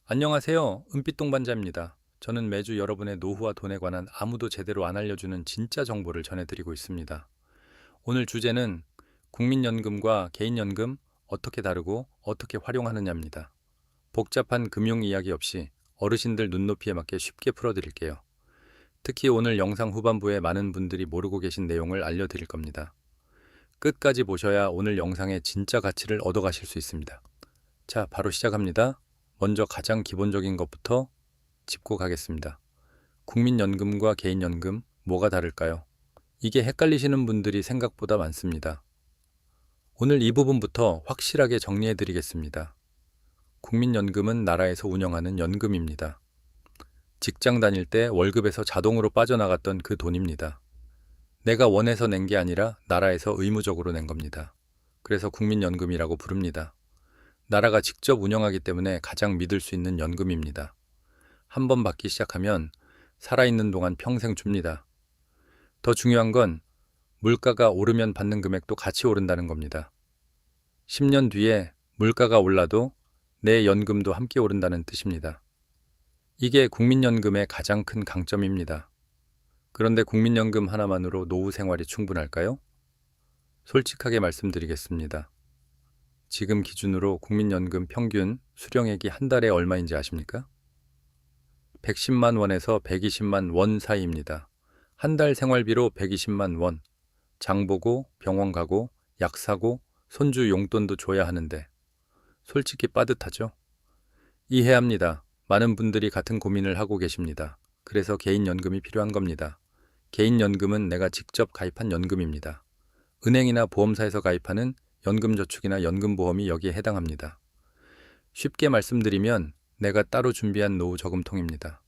안녕하세요. 은빛 동반자입니다. 저는 매주 여러분의 노후와 돈에 관한 아무도 제대로 안 알려주는 진짜 정보를 전해드리고 있습니다. 오늘 주제는 국민연금과 개인연금 어떻게 다르고 어떻게 활용하느냐입니다. 복잡한 금융 이야기 없이 어르신들 눈높이에 맞게 쉽게 풀어드릴게요. 특히 오늘 영상 후반부에 많은 분들이 모르고 계신 내용을 알려드릴 겁니다. 끝까지 보셔야 오늘 영상의 진짜 가치를 얻어가실 수 있습니다. 자, 바로 시작합니다. 먼저 가장 기본적인 것부터 짚고 가겠습니다. 국민연금과 개인연금 뭐가 다를까요? 이게 헷갈리시는 분들이 생각보다 많습니다. 오늘 이 부분부터 확실하게 정리해 드리겠습니다. 국민연금은 나라에서 운영하는 연금입니다. 직장 다닐 때 월급에서 자동으로 빠져나갔던 그 돈입니다. 내가 원해서 낸 게 아니라 나라에서 의무적으로 낸 겁니다. 그래서 국민연금이라고 부릅니다. 나라가 직접 운영하기 때문에 가장 믿을 수 있는 연금입니다. 한번 받기 시작하면 살아있는 동안 평생 줍니다. 더 중요한 건 물가가 오르면 받는 금액도 같이 오른다는 겁니다. 10년 뒤에 물가가 올라도 내 연금도 함께 오른다는 뜻입니다. 이게 국민연금의 가장 큰 강점입니다. 그런데 국민연금 하나만으로 노후 생활이 충분할까요? 솔직하게 말씀드리겠습니다. 지금 기준으로 국민연금 평균 수령액이 한 달에 얼마인지 아십니까? 110만 원에서 120만 원 사이입니다. 한 달 생활비로 120만 원. 장 보고 병원 가고 약 사고 손주 용돈도 줘야 하는데 솔직히 빠듯하죠? 이해합니다. 많은 분들이 같은 고민을 하고 계십니다. 그래서 개인연금이 필요한 겁니다. 개인연금은 내가 직접 가입한 연금입니다. 은행이나 보험사에서 가입하는 연금저축이나 연금보험이 여기에 해당합니다. 쉽게 말씀드리면 내가 따로 준비한 노후 저금통입니다.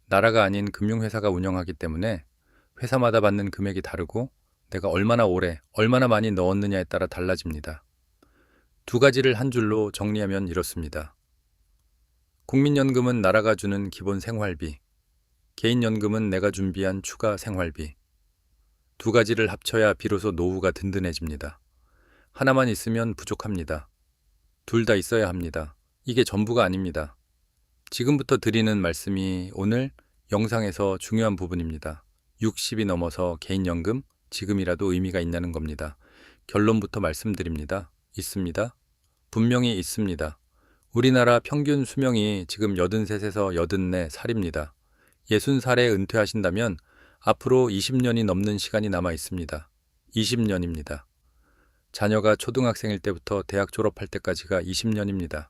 나라가 아닌 금융회사가 운영하기 때문에 회사마다 받는 금액이 다르고 내가 얼마나 오래, 얼마나 많이 넣었느냐에 따라 달라집니다. 두 가지를 한 줄로 정리하면 이렇습니다. 국민연금은 나라가 주는 기본 생활비, 개인연금은 내가 준비한 추가 생활비. 두 가지를 합쳐야 비로소 노후가 든든해집니다. 하나만 있으면 부족합니다. 둘 다 있어야 합니다. 이게 전부가 아닙니다. 지금부터 드리는 말씀이 오늘 영상에서 중요한 부분입니다. 60이 넘어서 개인연금 지금이라도 의미가 있냐는 겁니다. 결론부터 말씀드립니다. 있습니다. 분명히 있습니다. 우리나라 평균 수명이 지금 83에서 84살입니다. 60살에 은퇴하신다면 앞으로 20년이 넘는 시간이 남아 있습니다. 20년입니다. 자녀가 초등학생일 때부터 대학 졸업할 때까지가 20년입니다.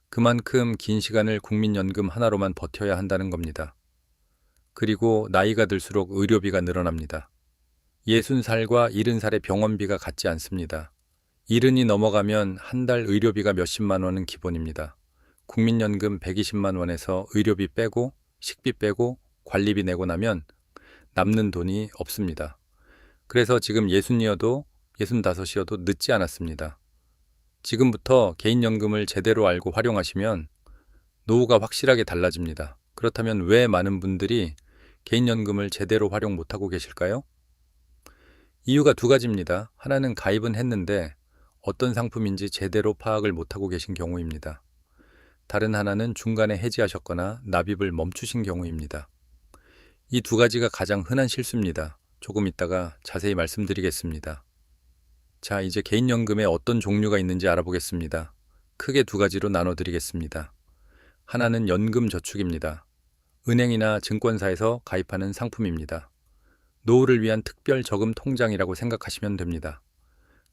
그만큼 긴 시간을 국민연금 하나로만 버텨야 한다는 겁니다. 그리고 나이가 들수록 의료비가 늘어납니다. 60살과 70살의 병원비가 같지 않습니다. 70이 넘어가면 한 달 의료비가 몇십만 원은 기본입니다. 국민연금 120만 원에서 의료비 빼고 식비 빼고 관리비 내고 나면 남는 돈이 없습니다. 그래서 지금 60이어도 65이어도 늦지 않았습니다. 지금부터 개인연금을 제대로 알고 활용하시면 노후가 확실하게 달라집니다. 그렇다면 왜 많은 분들이 개인연금을 제대로 활용 못하고 계실까요? 이유가 두 가지입니다. 하나는 가입은 했는데 어떤 상품인지 제대로 파악을 못하고 계신 경우입니다. 다른 하나는 중간에 해지하셨거나 납입을 멈추신 경우입니다. 이 두 가지가 가장 흔한 실수입니다. 조금 있다가 자세히 말씀드리겠습니다. 자, 이제 개인연금에 어떤 종류가 있는지 알아보겠습니다. 크게 두 가지로 나눠드리겠습니다. 하나는 연금저축입니다. 은행이나 증권사에서 가입하는 상품입니다. 노후를 위한 특별 저금 통장이라고 생각하시면 됩니다.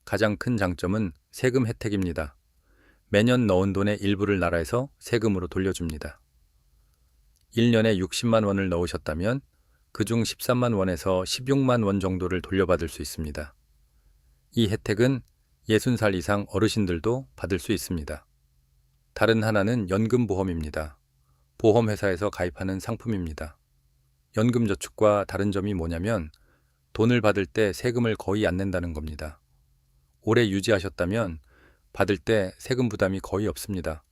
가장 큰 장점은 세금 혜택입니다. 매년 넣은 돈의 일부를 나라에서 세금으로 돌려줍니다. 1년에 60만 원을 넣으셨다면 그중 13만 원에서 16만 원 정도를 돌려받을 수 있습니다. 이 혜택은 60살 이상 어르신들도 받을 수 있습니다. 다른 하나는 연금보험입니다. 보험회사에서 가입하는 상품입니다. 연금저축과 다른 점이 뭐냐면 돈을 받을 때 세금을 거의 안 낸다는 겁니다. 오래 유지하셨다면 받을 때 세금 부담이 거의 없습니다.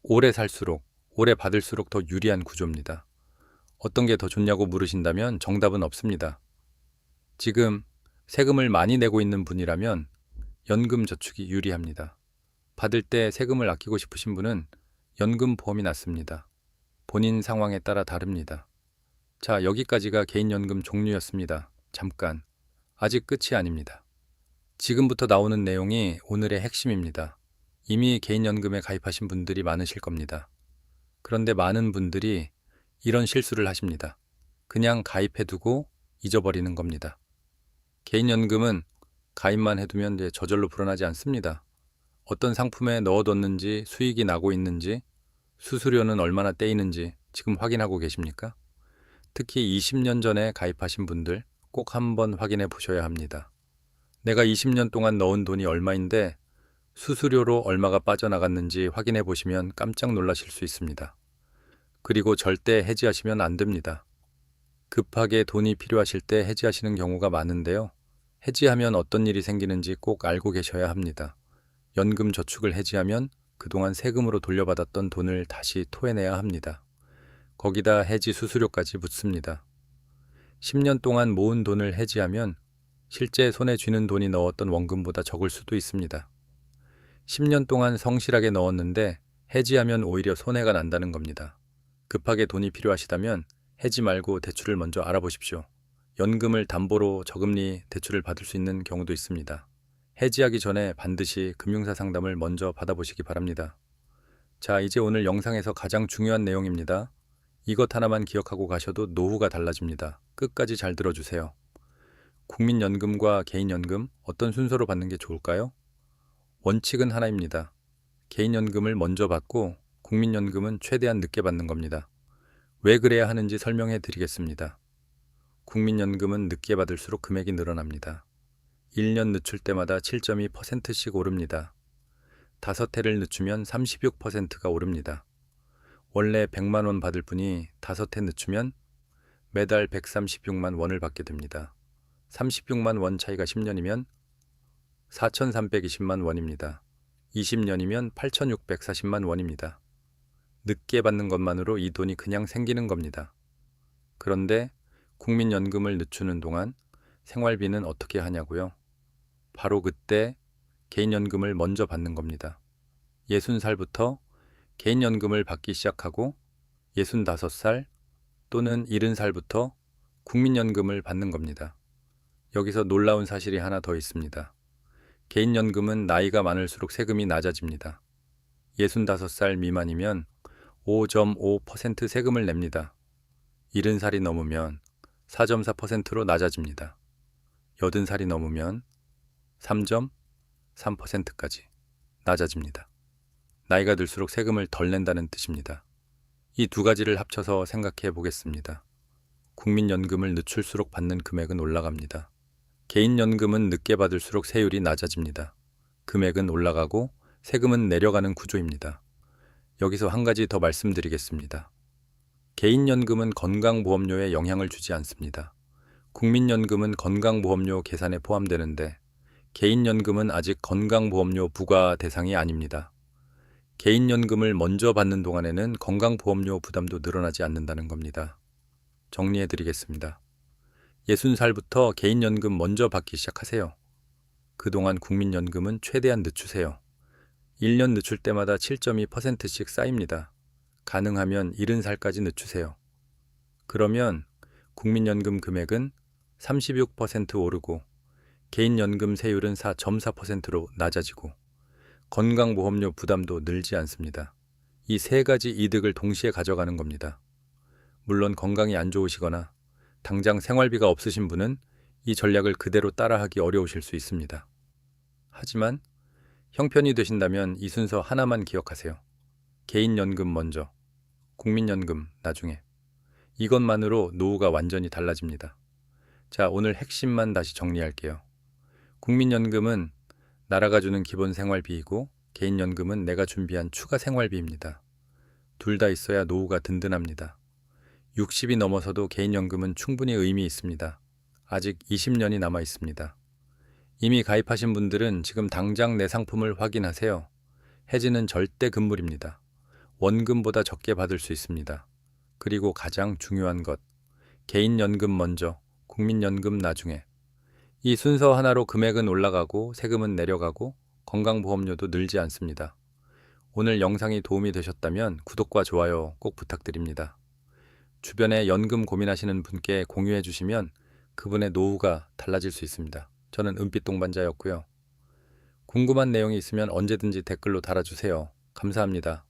오래 살수록, 오래 받을수록 더 유리한 구조입니다. 어떤 게 더 좋냐고 물으신다면 정답은 없습니다. 지금 세금을 많이 내고 있는 분이라면 연금저축이 유리합니다. 받을 때 세금을 아끼고 싶으신 분은 연금 보험이 낫습니다. 본인 상황에 따라 다릅니다. 자, 여기까지가 개인연금 종류였습니다. 잠깐. 아직 끝이 아닙니다. 지금부터 나오는 내용이 오늘의 핵심입니다. 이미 개인연금에 가입하신 분들이 많으실 겁니다. 그런데 많은 분들이 이런 실수를 하십니다. 그냥 가입해두고 잊어버리는 겁니다. 개인연금은 가입만 해두면 저절로 불어나지 않습니다. 어떤 상품에 넣어뒀는지, 수익이 나고 있는지, 수수료는 얼마나 떼이는지 지금 확인하고 계십니까? 특히 20년 전에 가입하신 분들 꼭 한번 확인해 보셔야 합니다. 내가 20년 동안 넣은 돈이 얼마인데 수수료로 얼마가 빠져나갔는지 확인해 보시면 깜짝 놀라실 수 있습니다. 그리고 절대 해지하시면 안 됩니다. 급하게 돈이 필요하실 때 해지하시는 경우가 많은데요. 해지하면 어떤 일이 생기는지 꼭 알고 계셔야 합니다. 연금 저축을 해지하면 그동안 세금으로 돌려받았던 돈을 다시 토해내야 합니다. 거기다 해지 수수료까지 붙습니다. 10년 동안 모은 돈을 해지하면 실제 손에 쥐는 돈이 넣었던 원금보다 적을 수도 있습니다. 10년 동안 성실하게 넣었는데 해지하면 오히려 손해가 난다는 겁니다. 급하게 돈이 필요하시다면 해지 말고 대출을 먼저 알아보십시오. 연금을 담보로 저금리 대출을 받을 수 있는 경우도 있습니다. 해지하기 전에 반드시 금융사 상담을 먼저 받아보시기 바랍니다. 자, 이제 오늘 영상에서 가장 중요한 내용입니다. 이것 하나만 기억하고 가셔도 노후가 달라집니다. 끝까지 잘 들어주세요. 국민연금과 개인연금 어떤 순서로 받는 게 좋을까요? 원칙은 하나입니다. 개인연금을 먼저 받고 국민연금은 최대한 늦게 받는 겁니다. 왜 그래야 하는지 설명해 드리겠습니다. 국민연금은 늦게 받을수록 금액이 늘어납니다. 1년 늦출 때마다 7.2%씩 오릅니다. 5해를 늦추면 36%가 오릅니다. 원래 100만 원 받을 분이 5해 늦추면 매달 136만 원을 받게 됩니다. 36만 원 차이가 10년이면 4,320만 원입니다. 20년이면 8,640만 원입니다. 늦게 받는 것만으로 이 돈이 그냥 생기는 겁니다. 그런데 국민연금을 늦추는 동안 생활비는 어떻게 하냐고요? 바로 그때 개인연금을 먼저 받는 겁니다. 60살부터 개인연금을 받기 시작하고 65살 또는 70살부터 국민연금을 받는 겁니다. 여기서 놀라운 사실이 하나 더 있습니다. 개인연금은 나이가 많을수록 세금이 낮아집니다. 65살 미만이면 5.5% 세금을 냅니다. 70살이 넘으면 4.4%로 낮아집니다. 80살이 넘으면 3.3%까지 낮아집니다. 나이가 들수록 세금을 덜 낸다는 뜻입니다. 이 두 가지를 합쳐서 생각해 보겠습니다. 국민연금을 늦출수록 받는 금액은 올라갑니다. 개인연금은 늦게 받을수록 세율이 낮아집니다. 금액은 올라가고 세금은 내려가는 구조입니다. 여기서 한 가지 더 말씀드리겠습니다. 개인연금은 건강보험료에 영향을 주지 않습니다. 국민연금은 건강보험료 계산에 포함되는데 개인연금은 아직 건강보험료 부과 대상이 아닙니다. 개인연금을 먼저 받는 동안에는 건강보험료 부담도 늘어나지 않는다는 겁니다. 정리해드리겠습니다. 60살부터 개인연금 먼저 받기 시작하세요. 그동안 국민연금은 최대한 늦추세요. 1년 늦출 때마다 7.2%씩 쌓입니다. 가능하면 70살까지 늦추세요. 그러면 국민연금 금액은 36% 오르고 개인연금 세율은 4.4%로 낮아지고 건강보험료 부담도 늘지 않습니다. 이 세 가지 이득을 동시에 가져가는 겁니다. 물론 건강이 안 좋으시거나 당장 생활비가 없으신 분은 이 전략을 그대로 따라하기 어려우실 수 있습니다. 하지만 형편이 되신다면 이 순서 하나만 기억하세요. 개인연금 먼저, 국민연금 나중에. 이것만으로 노후가 완전히 달라집니다. 자, 오늘 핵심만 다시 정리할게요. 국민연금은 나라가 주는 기본 생활비이고 개인연금은 내가 준비한 추가 생활비입니다. 둘 다 있어야 노후가 든든합니다. 60이 넘어서도 개인연금은 충분히 의미 있습니다. 아직 20년이 남아 있습니다. 이미 가입하신 분들은 지금 당장 내 상품을 확인하세요. 해지는 절대 금물입니다. 원금보다 적게 받을 수 있습니다. 그리고 가장 중요한 것, 개인연금 먼저, 국민연금 나중에. 이 순서 하나로 금액은 올라가고 세금은 내려가고 건강보험료도 늘지 않습니다. 오늘 영상이 도움이 되셨다면 구독과 좋아요 꼭 부탁드립니다. 주변에 연금 고민하시는 분께 공유해 주시면 그분의 노후가 달라질 수 있습니다. 저는 은빛 동반자였고요. 궁금한 내용이 있으면 언제든지 댓글로 달아주세요. 감사합니다.